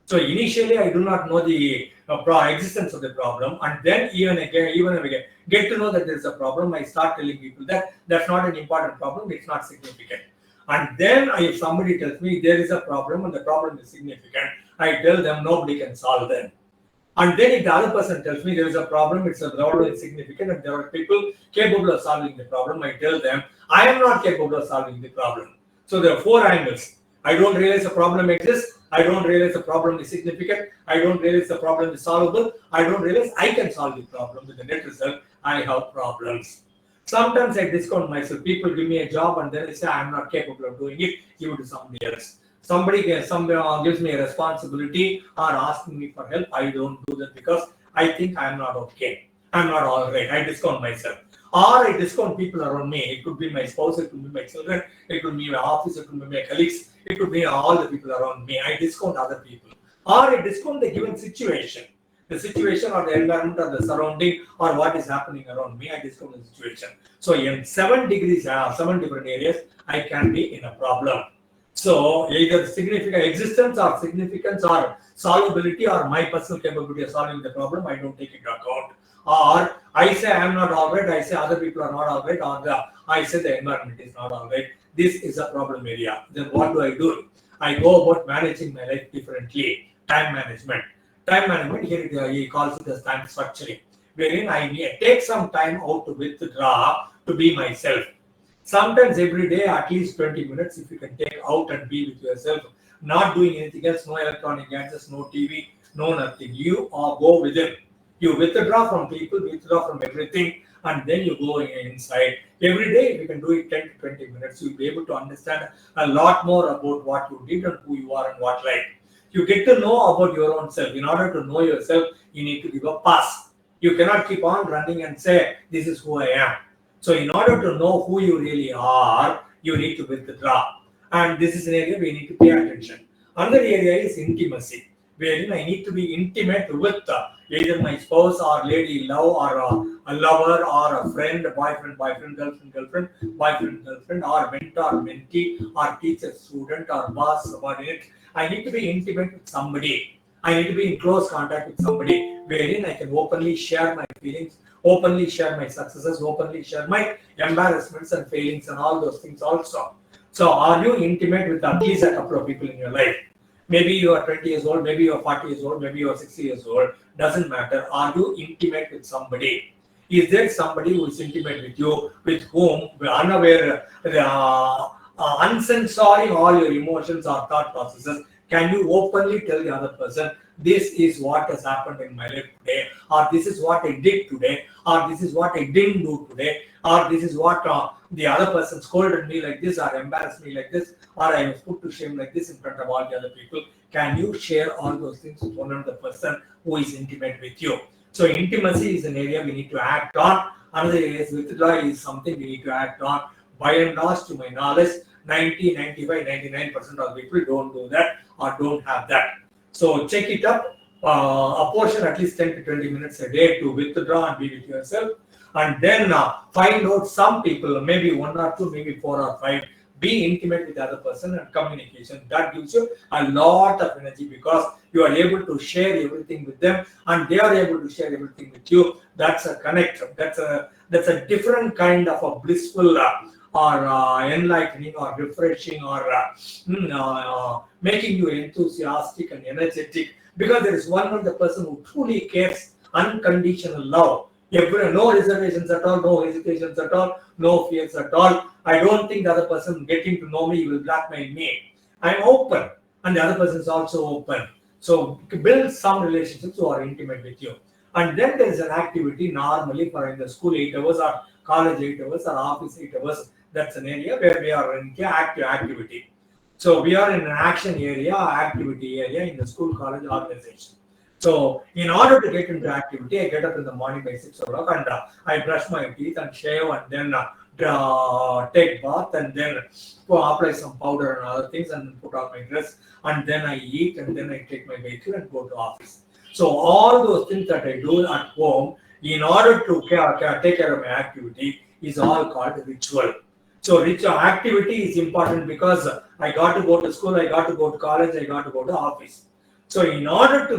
[SPEAKER 1] So initially, I do not know the existence of the problem, and then even if I get to know that there is a problem, I start telling people that that's not an important problem, it's not significant. And then if somebody tells me there is a problem and the problem is significant, I tell them nobody can solve them. And then if the other person tells me there is a problem, it's a problem is significant, and there are people capable of solving the problem, I tell them I am not capable of solving the problem. So there are four angles. I don't realize a problem exists. I don't realize the problem is significant. I don't realize the problem is solvable. I don't realize I can solve the problem. With the net result, I have problems. Sometimes I discount myself. People give me a job and then they say I'm not capable of doing it. Give it to somebody else. Somebody gives me a responsibility or asking me for help. I don't do that because I think I'm not okay. I'm not all right. I discount myself. Or I discount people around me. It could be my spouse, it could be my children, it could be my office, it could be my colleagues, it could be all the people around me. I discount other people. Or I discount the given situation. The situation or the environment or the surrounding or what is happening around me, I discount the situation. So in 7 degrees, 7 different areas, I can be in a problem. So either significant existence or significance or solvability or my personal capability of solving the problem, I don't take into account. Or I say I am not all right, I say other people are not all right, or I say the environment is not all right. This is a problem area. Then what do? I go about managing my life differently. Time management. Time management, here he calls it as time structuring, wherein I take some time out to withdraw to be myself. Sometimes every day, at least 20 minutes, if you can take out and be with yourself, not doing anything else, no electronic gadgets, no TV, no nothing. You go within. You withdraw from people, withdraw from everything, and then you go inside. Every day, if you can do it 10 to 20 minutes, you'll be able to understand a lot more about what you did and who you are and what life. You get to know about your own self. In order to know yourself, you need to give a pass. You cannot keep on running and say, this is who I am. So in order to know who you really are, you need to withdraw. And this is an area we need to pay attention. Another area is intimacy, wherein I need to be intimate with either my spouse or lady love or a lover or a friend, boyfriend, girlfriend, or mentor, mentee, or teacher, student, or boss, subordinate. I need to be intimate with somebody. I need to be in close contact with somebody, wherein I can openly share my feelings, openly share my successes, openly share my embarrassments and failings and all those things also. So are you intimate with at least a couple of people in your life? Maybe you are 20 years old, maybe you are 40 years old, maybe you are 60 years old. Doesn't matter. Are you intimate with somebody? Is there somebody who is intimate with you, with whom, unaware, uncensoring all your emotions or thought processes? Can you openly tell the other person, this is what has happened in my life today, or this is what I did today, or this is what I didn't do today, or this is what the other person scolded me like this, or embarrassed me like this, or I was put to shame like this in front of all the other people? Can you share all those things with one other person who is intimate with you? So intimacy is an area we need to act on. Another area is withdrawal is something we need to act on. By and large, to my knowledge, 90, 95, 99% of people don't do that or don't have that. So check it up. Apportion at least 10 to 20 minutes a day to withdraw and be with yourself. And then find out some people, maybe 1 or 2, maybe 4 or 5. Be intimate with the other person and communication. That gives you a lot of energy because you are able to share everything with them and they are able to share everything with you. That's a connect. That's a different kind of a blissful or enlightening or refreshing or making you enthusiastic and energetic, because there is one other person who truly cares, unconditional love. No reservations at all, no hesitations at all, no fears at all. I don't think the other person getting to know me will blackmail me. I'm open and the other person is also open. So build some relationships who are intimate with you. And then there is an activity normally for in the school 8 hours or college 8 hours or office 8 hours. That's an area where we are in active activity. So we are in an action area, activity area in the school, college, organization. So in order to get into activity, I get up in the morning by 6 o'clock and I brush my teeth and shave and then take bath and then apply some powder and other things and put on my dress and then I eat and then I take my vehicle and go to office. So all those things that I do at home in order to take care of my activity is all called ritual. So activity is important because I got to go to school, I got to go to college, I got to go to office. So in order to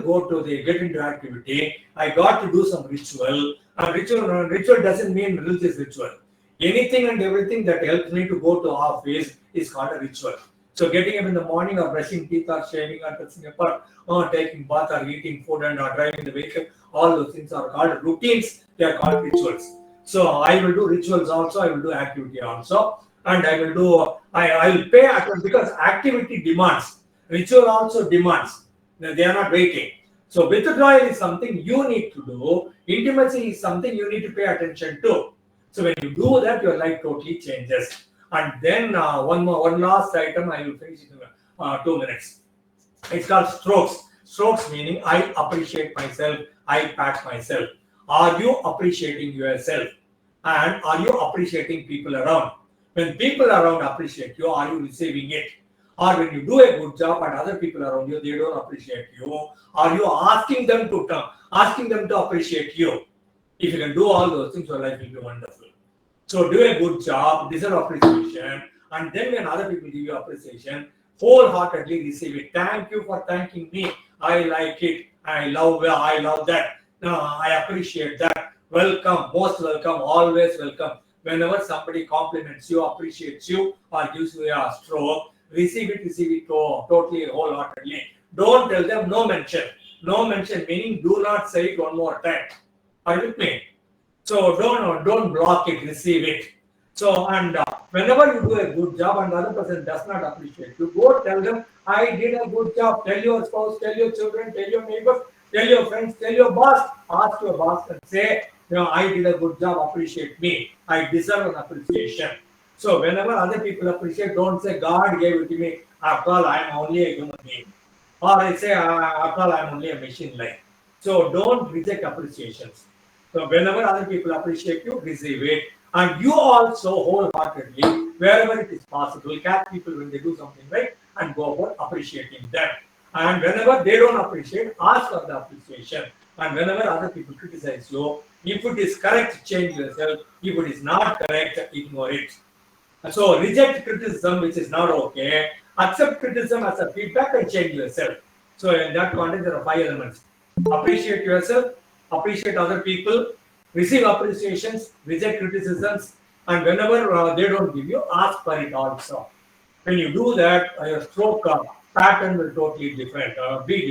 [SPEAKER 1] get into activity, I got to do some ritual. And ritual doesn't mean religious ritual. Anything and everything that helps me to go to office is called a ritual. So getting up in the morning or brushing teeth or shaving or touching up or taking bath or eating food and or driving the vehicle, all those things are called routines. They are called rituals. So I will do rituals also, I will do activity also, and I will do, I will pay attention because activity demands, ritual also demands. They are not waiting. So withdrawal is something you need to do, intimacy is something you need to pay attention to. So when you do that, your life totally changes. And then one last item, I will finish in 2 minutes. It's called strokes. Strokes meaning I appreciate myself, I pat myself. Are you appreciating yourself? And are you appreciating people around? When people around appreciate you, are you receiving it? Or when you do a good job and other people around you, they don't appreciate you, are you asking them to appreciate you? If you can do all those things, your life will be wonderful. So do a good job, deserve appreciation, and then when other people give you appreciation, wholeheartedly receive it. Thank you for thanking me. I like it. I love that. No, I appreciate that. Welcome, most welcome, always welcome. Whenever somebody compliments you, appreciates you, or gives you a stroke, receive it totally, wholeheartedly. Don't tell them no mention. No mention meaning do not say it one more time. Are you with me? So don't block it, receive it. So and whenever you do a good job and the other person does not appreciate you, go tell them, I did a good job. Tell your spouse, tell your children, tell your neighbors, tell your friends, tell your boss. Ask your boss and say, I did a good job, appreciate me. I deserve an appreciation. So whenever other people appreciate, don't say God gave it to me. After all, I am only a human being. Or I say, after all, I am only a machine like. So don't reject appreciations. So whenever other people appreciate you, receive it. And you also wholeheartedly, wherever it is possible, catch people when they do something right and go about appreciating them. And whenever they don't appreciate, ask for the appreciation. And whenever other people criticize you, if it is correct, change yourself. If it is not correct, ignore it. So reject criticism, which is not okay. Accept criticism as a feedback and change yourself. So in that context, there are 5 elements. Appreciate yourself, appreciate other people, receive appreciations, reject criticisms, and whenever they don't give you, ask for it also. When you do that, your stroke pattern will totally be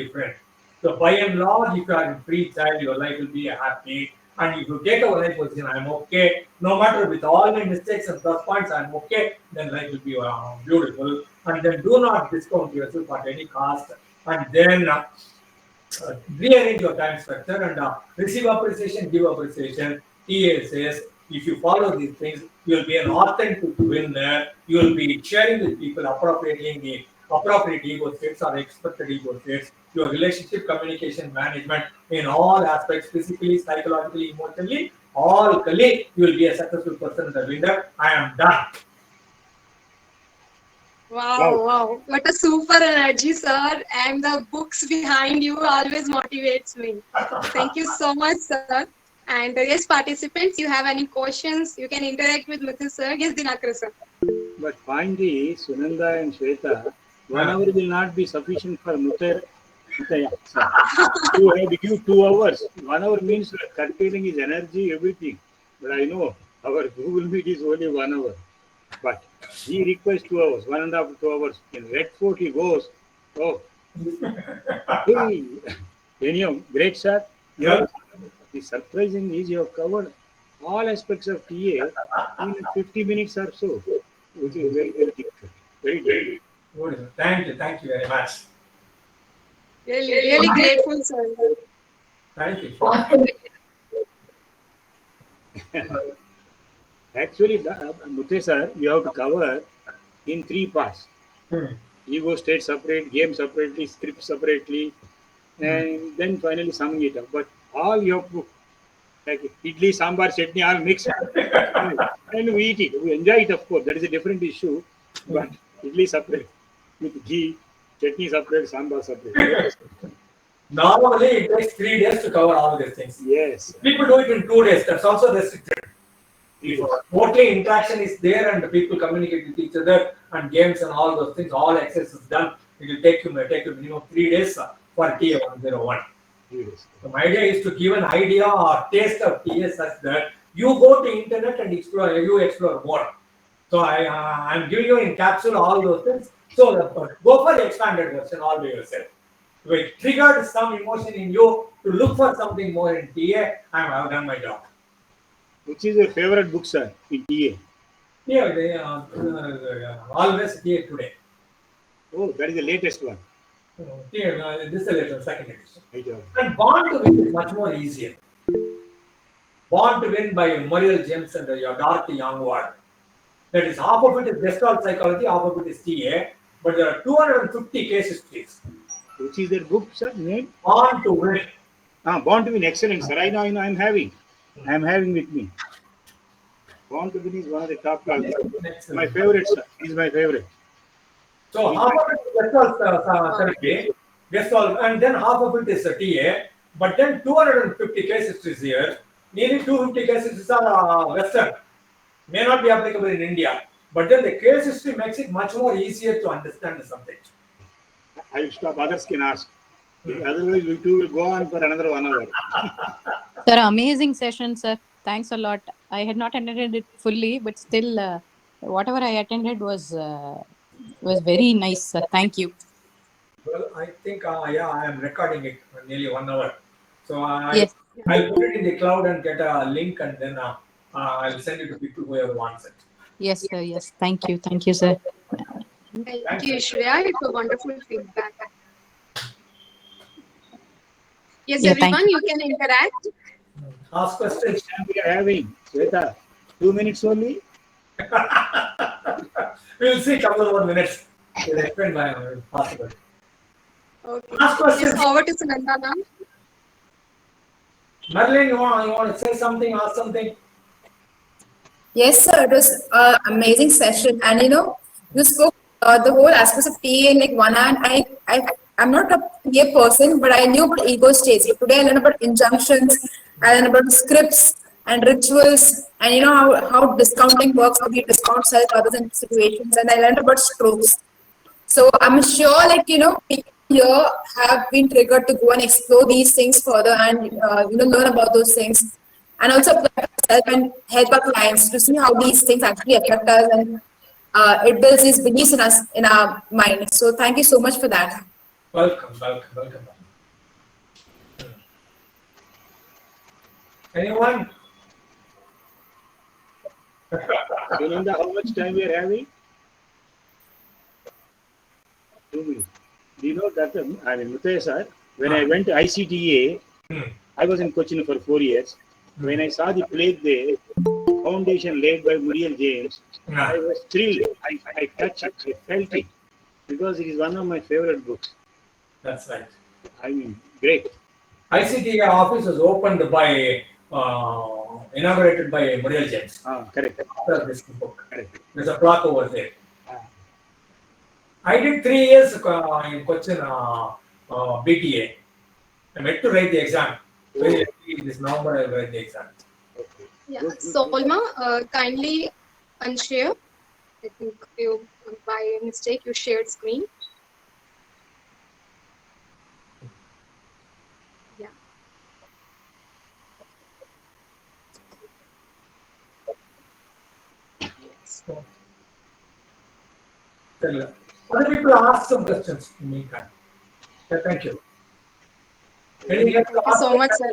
[SPEAKER 1] different. So by and large, if you are in free child, your life will be happy. And if you take a life position, I'm okay, no matter with all my mistakes and plus points, I'm okay, then life will be beautiful. And then do not discount yourself at any cost. And then rearrange your time structure and receive appreciation, give appreciation. TA says, if you follow these things, you will be an authentic winner. You will be sharing with people appropriately the appropriate ego states or expected ego states. Your relationship, communication, management in all aspects, physically, psychologically, emotionally, all you will be a successful person and a winner. I am done.
[SPEAKER 2] Wow. What a super energy, sir. And the books behind you always motivates me. Thank you so much, sir. And yes, participants, you have any questions, you can interact with Muthu sir. Yes, Dinakar sir.
[SPEAKER 3] But finally, Sunanda and Shweta, 1 hour will not be sufficient for Mutaya. You have to give 2 hours. 1 hour means curtailing his energy, everything. But I know our Google Meet is only 1 hour. But he requires 2 hours, 1.5 to 2 hours. In Red Fort, he goes, oh, hey, anyhow, great sir.
[SPEAKER 1] Yeah.
[SPEAKER 3] The surprising is you have covered all aspects of TA in 50 minutes or so, which is very, very difficult. Very good.
[SPEAKER 1] Thank you very much.
[SPEAKER 2] Really grateful, sir.
[SPEAKER 1] Thank you.
[SPEAKER 3] Actually, Muthu sir, you have to cover in 3 parts. Ego state separate, game separately, script separately, and then finally summing it up. But all you have to, like idli, sambar, chutney, all mixed. And we eat it. We enjoy it, of course. That is a different issue. But idli separate with ghee, chutney separate, sambar separate.
[SPEAKER 1] Normally, it takes 3 days to cover all these things.
[SPEAKER 3] Yes.
[SPEAKER 1] People do it in 2 days. That's also restricted. If totally interaction is there and the people communicate with each other and games and all those things, all access is done, it will take you minimum 3 days for TA 101. So my idea is to give an idea or taste of TA such that you go to internet and explore more. So I'm giving you in capsule all those things. So go for the expanded version all by yourself. If it triggered some emotion in you to look for something more in TA, I've done my job.
[SPEAKER 3] Which is your favorite book, sir, in TA?
[SPEAKER 1] Yeah, always TA today.
[SPEAKER 3] Oh, that is the latest one.
[SPEAKER 1] This is the latest, second edition.
[SPEAKER 3] Right.
[SPEAKER 1] And Born to Win is much more easier. Born to Win by Muriel James and Dorothy Youngward. That is, half of it is Gestalt psychology, half of it is TA, but there are 250 case histories.
[SPEAKER 3] Which is that book, sir? Name?
[SPEAKER 1] Born to Win.
[SPEAKER 3] Born to Win, excellent, sir. I know, I'm having with me. Born to Win is one of the top classes. My favorite, sir. He's my favorite.
[SPEAKER 1] So half of it is Gestalt therapy, Gestalt, and then half of it is TA, but then 250 case histories here. Nearly 250 case histories are Western. May not be applicable in India, but then the case history makes it much more easier to understand the subject.
[SPEAKER 3] I will stop, others can ask. Otherwise, we two will go on for another 1 hour.
[SPEAKER 4] Sir, amazing session, sir. Thanks a lot. I had not attended it fully, but still, whatever I attended was very nice, sir. Thank you.
[SPEAKER 1] Well, I think, I am recording it for nearly 1 hour. So
[SPEAKER 4] Yes.
[SPEAKER 1] I'll put it in the cloud and get a link, and then I'll send it to people whoever wants it.
[SPEAKER 4] Yes, sir. Yes. Thank you. Thank you, sir.
[SPEAKER 2] Thank you, Shreya. It's a wonderful feedback. Yes,
[SPEAKER 4] Yeah,
[SPEAKER 2] everyone, you can interact.
[SPEAKER 1] Ask questions.
[SPEAKER 3] We are having, Sweta, 2 minutes only.
[SPEAKER 1] We'll see couple more minutes. We'll explain why possible.
[SPEAKER 2] Okay.
[SPEAKER 1] Ask questions.
[SPEAKER 2] Yes, over to Sunandana.
[SPEAKER 1] Marilyn, you want to say something? Ask something?
[SPEAKER 5] Yes, sir. It was an amazing session, and you spoke the whole aspects of TA in like one hand. I'm not a TA person, but I knew about ego states. But today I learned about injunctions, I learned about scripts and rituals, and how discounting works, how we discount self others in situations, and I learned about strokes. So I'm sure, people here have been triggered to go and explore these things further and learn about those things, and also apply ourselves and help our clients to see how these things actually affect us, and it builds these beliefs in us, in our mind. So thank you so much for that.
[SPEAKER 1] Welcome. Anyone?
[SPEAKER 3] Sunanda, how much time we are having? 2 minutes. Do you know that, Mutaya sir, when I went to ICTA, I was in Cochin for 4 years. When I saw the plaque there, foundation laid by Muriel James, I was thrilled. I touched it, I felt it, because it is one of my favorite books.
[SPEAKER 1] That's right.
[SPEAKER 3] I mean, great.
[SPEAKER 1] ICTA office was opened by, inaugurated by Muriel James.
[SPEAKER 3] Correct.
[SPEAKER 1] After this book.
[SPEAKER 3] Correct.
[SPEAKER 1] There's a plaque over there. I did 3 years in Cochin BTA. I meant to write the exam. This November I will write the exam.
[SPEAKER 2] Yeah, Solma, kindly unshare. I think you, by mistake, you shared screen. Yeah.
[SPEAKER 1] So, other people ask some questions in the meantime. Yeah, thank you.
[SPEAKER 2] Thank you so much, sir.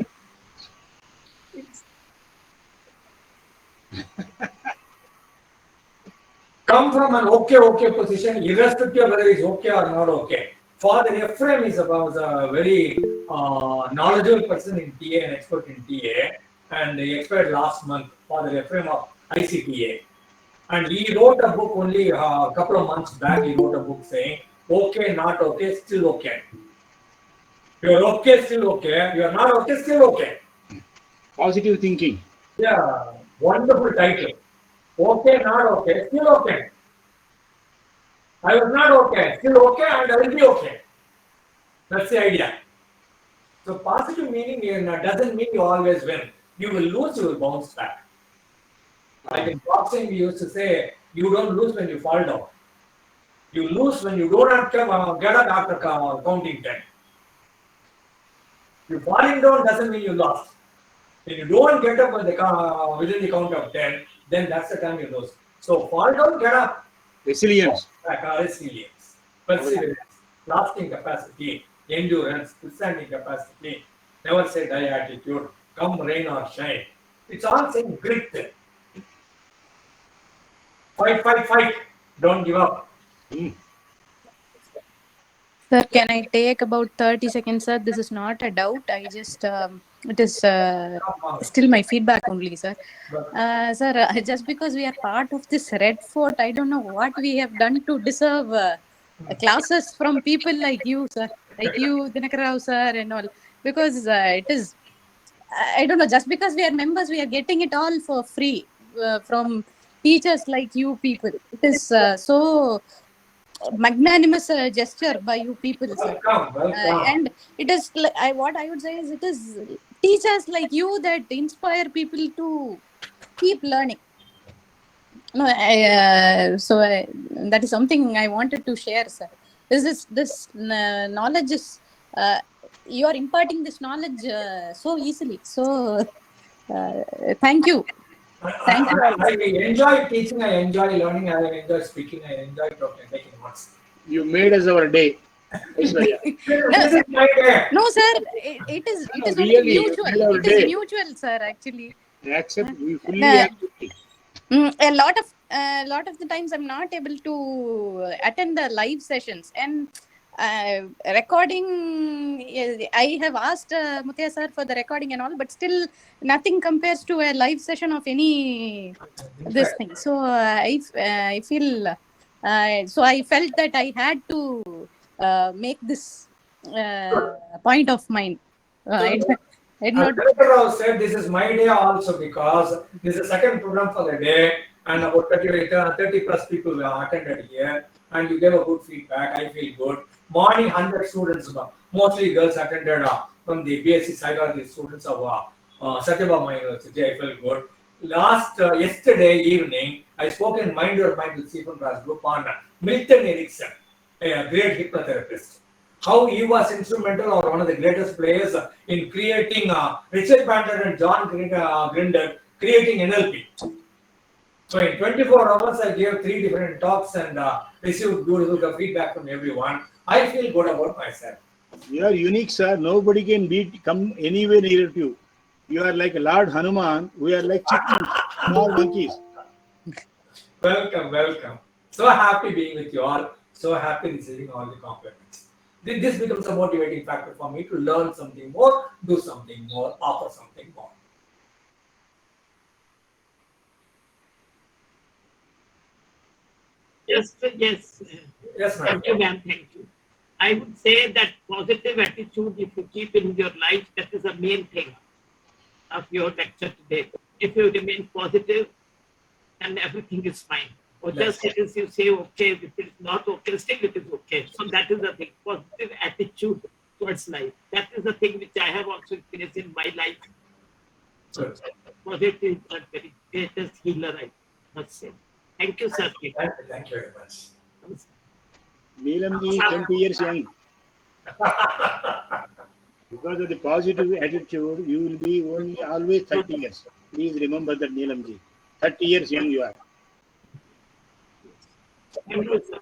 [SPEAKER 1] Come from an okay position, irrespective of whether it's okay or not okay. Father Ephraim is about a very knowledgeable person in TA and expert in TA, and he expired last month. Father Ephraim of ICTA, and he wrote a book only a couple of months back. He wrote a book saying, "Okay, not okay, still okay. You're okay, still okay. You're not okay, still okay."
[SPEAKER 3] Positive thinking.
[SPEAKER 1] Yeah, wonderful title. Okay, not okay, still okay. I was not okay, still okay, and I will be okay. That's the idea. So positive meaning doesn't mean you always win. You will lose, you will bounce back. Like in boxing, we used to say, you don't lose when you fall down. You lose when you don't have to get up after counting 10. You falling down doesn't mean you lost. When you don't get up within the count of 10, then that's the time you lose. So fall down, get up.
[SPEAKER 3] Resilience.
[SPEAKER 1] Resilience, perseverance, lasting capacity, endurance, withstanding capacity, never say die attitude, come rain or shine. It's all saying grit. Fight, fight, fight. Don't give up.
[SPEAKER 4] Sir, can I take about 30 seconds, sir? This is not a doubt. I just, it is still my feedback only, sir. Sir, just because we are part of this Red Fort, I don't know what we have done to deserve classes from people like you, sir. Like you, Dinakarao, sir, and all. Because it is, I don't know, just because we are members, we are getting it all for free from teachers like you people. It is so magnanimous gesture by you people, sir.
[SPEAKER 1] Welcome.
[SPEAKER 4] And it is what I would say is it is teachers like you that inspire people to keep learning. No, that is something I wanted to share, sir. This knowledge is you are imparting this knowledge so easily. So thank you. Thank you all.
[SPEAKER 1] I enjoy teaching, I enjoy learning, I enjoy speaking, I enjoy taking notes.
[SPEAKER 3] You made us our day.
[SPEAKER 4] No, sir. No, sir. It is
[SPEAKER 3] really,
[SPEAKER 4] only mutual. It is
[SPEAKER 3] day.
[SPEAKER 4] mutual, sir. Actually,
[SPEAKER 3] We fully accept.
[SPEAKER 4] A lot of the times I'm not able to attend the live sessions, and recording. I have asked Muthia sir for the recording and all, but still nothing compares to a live session of any this thing. So I feel. So I felt that I had to make this point of mine.
[SPEAKER 1] Rao said this is my day also because this is the second program for the day and about 30 plus people attended here and you gave a good feedback. I feel good. Morning 100 students, mostly girls attended from the BSc Psychology students of Satyabama University. I felt good. Yesterday evening, I spoke in Mind Your Mind with Stephen Prass Group on Milton Erickson, a great hypnotherapist. How he was instrumental or one of the greatest players in creating Richard Bandler and John Grinder creating NLP. So in 24 hours, I gave 3 different talks and received beautiful feedback from everyone. I feel good about myself.
[SPEAKER 3] You are unique, sir. Nobody can come anywhere near to you. You are like Lord Hanuman. We are like chickens, small monkeys.
[SPEAKER 1] Welcome. So happy being with you all. So happy receiving all the compliments. This becomes a motivating factor for me to learn something more, do something more, offer something more.
[SPEAKER 6] Yes,
[SPEAKER 1] Yes, ma'am.
[SPEAKER 6] Thank you, ma'am. Thank you. I would say that positive attitude, if you keep in your life, that is the main thing of your lecture today. If you remain positive, then everything is fine. Or just it is you say, okay, if it is not okay, still it is okay. So that is the thing, positive attitude towards life. That is the thing which I have also experienced in my life.
[SPEAKER 1] Good.
[SPEAKER 6] Positive is the very greatest healer, I must say. Thank you, sir.
[SPEAKER 1] Thank you very much.
[SPEAKER 3] Neelamji, 20 years young. Because of the positive attitude, you will be only always 30 years. Please remember that, Neelamji. 30 years young you are.
[SPEAKER 6] Thank you, sir.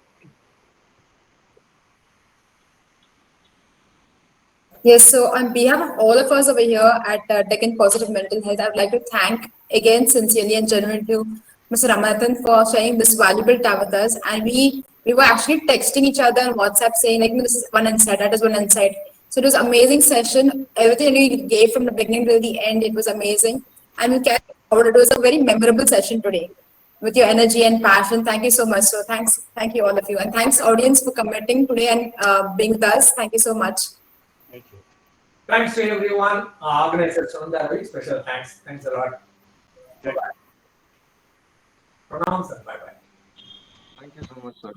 [SPEAKER 5] Yes, so on behalf of all of us over here at Deccan Positive Mental Health, I would like to thank again sincerely and genuinely to Mr. Ramanathan for sharing this valuable time with us. And we were actually texting each other on WhatsApp saying, like, this is one insight, that is one insight. So it was an amazing session. Everything we gave from the beginning to the end, it was amazing. And we carried forward. It was a very memorable session today with your energy and passion. Thank you so much. So thank you all of you. And thanks audience for committing today and being with us. Thank you so much.
[SPEAKER 3] Thank you.
[SPEAKER 1] Thanks to everyone. Organizer Sundari, special thanks. Thanks a lot. Bye-bye. Pranam, sir. Bye-bye.
[SPEAKER 7] Thank you so much, sir.